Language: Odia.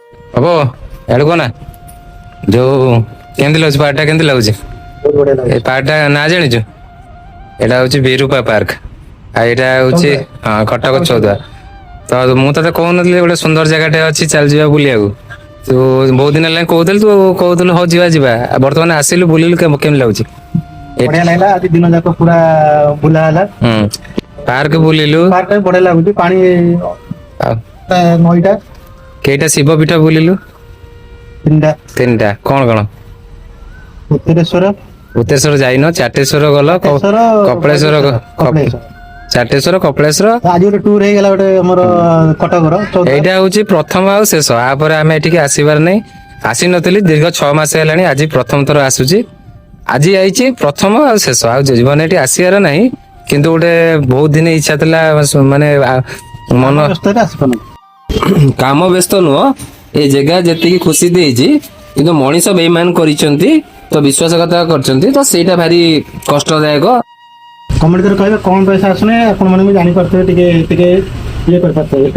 ହବ ଏଆଡେ କହ ନା ଯୋଉ କେମିତି ଲାଗୁଛି ପାର୍କଟା କେମିତି ଲାଗୁଛି? ବହୁତ ବଢିଆ ଲାଗୁଛି। ଏ ପାର୍କଟା ନାଁ ଜାଣିଛୁ? ଏଇଟା ହଉଛି ବିରୁପା ପାର୍କ ଆଉ ଏଇଟା ହଉଛି ହଁ କଟକ ଚୌଦ୍ୱାର। ତ ମୁଁ ତତେ କହୁନଥିଲି ଗୋଟେ ସୁନ୍ଦର ଜାଗାଟେ ଅଛି ଚାଲିଯିବା ବୁଲିବାକୁ। ତୁ ବହୁତ ଦିନ ହେଲାଣି କହୁଥିଲୁ ତୁ କହୁଥିଲୁ ହଉ ଯିବା ଯିବା ଆଉ ବର୍ତ୍ତମାନ ଆସିଲୁ ବୁଲିଲୁ କେମିତି ଲାଗୁଛି? ବଢିଆ ଲାଗିଲା ଆଜି ଦିନ ଯାକ ପୁରା ବୁଲା ହେଲା। ହୁଁ ପାର୍କ ବୁଲିଲୁ ପାର୍କ ବି ବଢିଆ ଲାଗୁଛି ପାଣି ଆଉ ନଈଟା କେଇଟା ଶିବ ପୀଠ ବୁଲିଲୁ? ତିନିଟା ତିନିଟା କଣ କଣ? ଉତ୍ତରେଶ୍ଵର ଉତ୍ତରେଶ୍ଵର ଯାଇନ ଚାଟେଶ୍ଵର ଗଲ ଚାଟେଶ୍ଵର କପିଳେଶ୍ଵର କପିଳେଶ୍ଵର। ଚାଟେଶ୍ଵର କପିଳେଶ୍ଵର ଆଜି ଗୋଟେ ଟୁର ହେଇଗଲା ଗୋଟେ ଆମର କଟକର ଏଇଟା ହଉଛି ପ୍ରଥମ ଆଉ ଶେଷ ଆପରେ ଆମେ ଏଠିକି ଆସିବାର ନାହିଁ। ଆସିନଥିଲି ଦୀର୍ଘ 6 ମାସ ହେଲାଣି ଆଜି ପ୍ରଥମ ଥର ଆସୁଛି। ଆଜି ଆଇଛି ପ୍ରଥମ ଆଉ ଶେଷ ଆଉ ଜୀବନ ଏଠି ଆସିବାର ନାହିଁ। କିନ୍ତୁ ଗୋଟେ ବହୁତ ଦିନ ଇଚ୍ଛା ଥିଲା ମାନେ ମନ କାମ ବ୍ୟସ୍ତରେ ଆସିପାରୁନି। କାମ ବ୍ୟସ୍ତ ନୁହଁ ଏ ଜାଗା ଯେତିକି ଖୁସି ଦେଇଛି କିନ୍ତୁ ମଣିଷ ବେଇମାନ କରିଛନ୍ତି ତ ବିଶ୍ୱାସଘାତକ କରିଛନ୍ତି ତ ସେଇଟା ଭାରି କଷ୍ଟଦାୟକ। କମେଣ୍ଟ କରି କହିବେ କଣ ପଇସା ଆସୁନି ଆପଣ ମାନେ ବି ଜାଣିପାରୁଥିବେ ଟିକେ ଟିକେ ଇଏ କରିପାରୁଥିବେ।